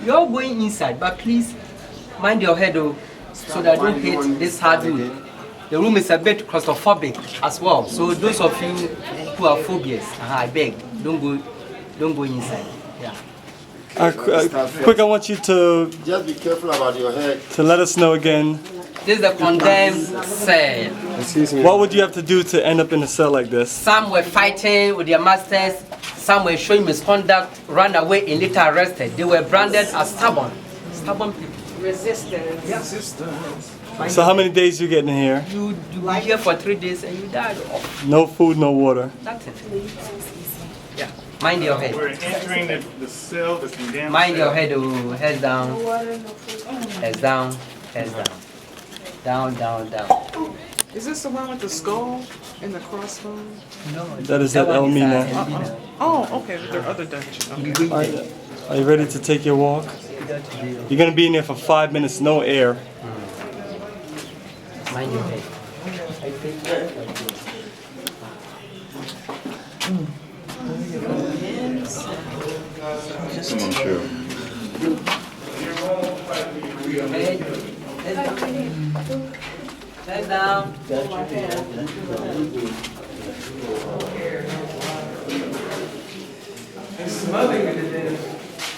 You're all going inside, but please mind your head, oh, so that you don't hit this hardwood. The room is a bit claustrophobic as well. So those of you who are phobias, I beg, don't go inside. Yeah. Quick, I want you to just be careful about your head. To let us know again. This is the condemned cell. Excuse me. What would you have to do to end up in a cell like this? Some were fighting with their masters. Some were showing misconduct, ran away, and later arrested. They were branded as stubborn people. Resistance. Yeah. Resistance. So how many days you getting here? You were here for 3 days and you died off. No food, no water. Nothing. Yeah. Mind your head. We're entering the cell, the condemned Mind cell. your head, oh, head down. Head down. Head down. Down, down, down. Is this the one with the skull and the crossbones? No. That is at Elmina. Oh, okay. There are other dungeons. Okay. Are you ready to take your walk? You're going to be in there for 5 minutes, no air. Mind your head. Come on, Cheryl. Head down.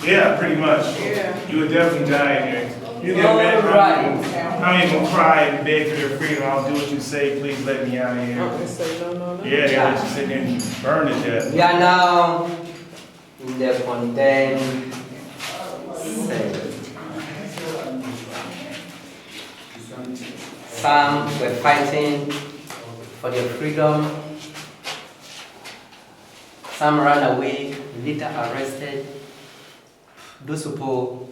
Yeah, pretty much. Yeah. You would definitely die in here. You get mad. I ain't gonna cry and beg for your freedom. I'll do what you say. Please let me out of here. They say no, no, no. Yeah, they let you sit there and burn to death. We are now in the condemned cell. Some were fighting for their freedom. Some ran away, later arrested. Those people,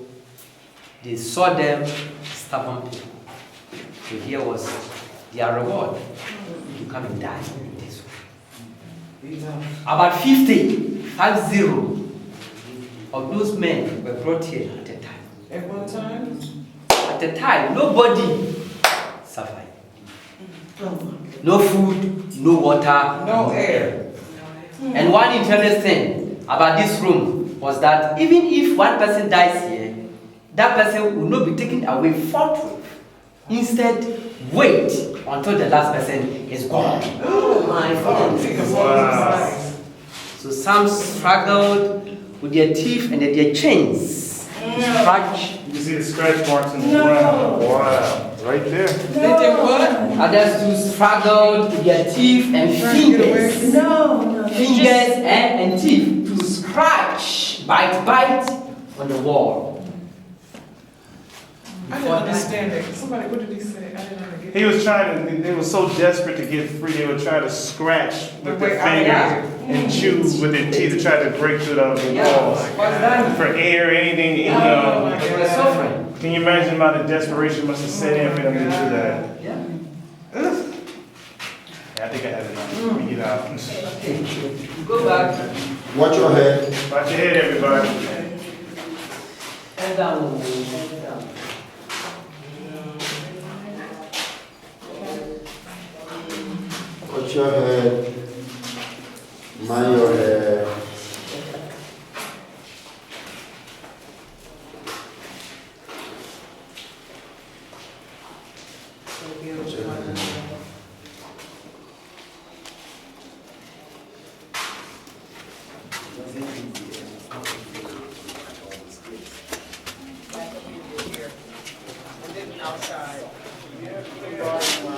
they saw them stubborn people. So here was their reward to come and die in this way. About 50 of those men were brought here at a time. At one time? At a time, nobody suffered. No food, no water, No air. And one interesting thing about this room was that even if one person dies here, that person will not be taken away forthwith. Instead, wait until the last person is gone. Oh my goodness. Wow. So some struggled with their teeth and their chains. Scratch. You can see the scratch marks in the ground. Wow. Right there. They did what? Others too struggled with their teeth and fingers. Fingers and teeth to scratch, bite on the wall. I didn't understand it. Somebody, what did he say? I didn't get He was trying to, they were so desperate to get free, they would try to scratch with their fingers and chew with their teeth to try to break through the walls. What's that? For air, anything, They were suffering. Can you imagine the amount of desperation must have set in for them to do that? Yeah. Yeah, I think I have enough. Let me get out. Go back. Watch your head. Watch your head, everybody. Head down. Head down. Watch your head. Mind your head.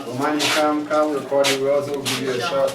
Well, mind you, come, recording. We also give you a shot.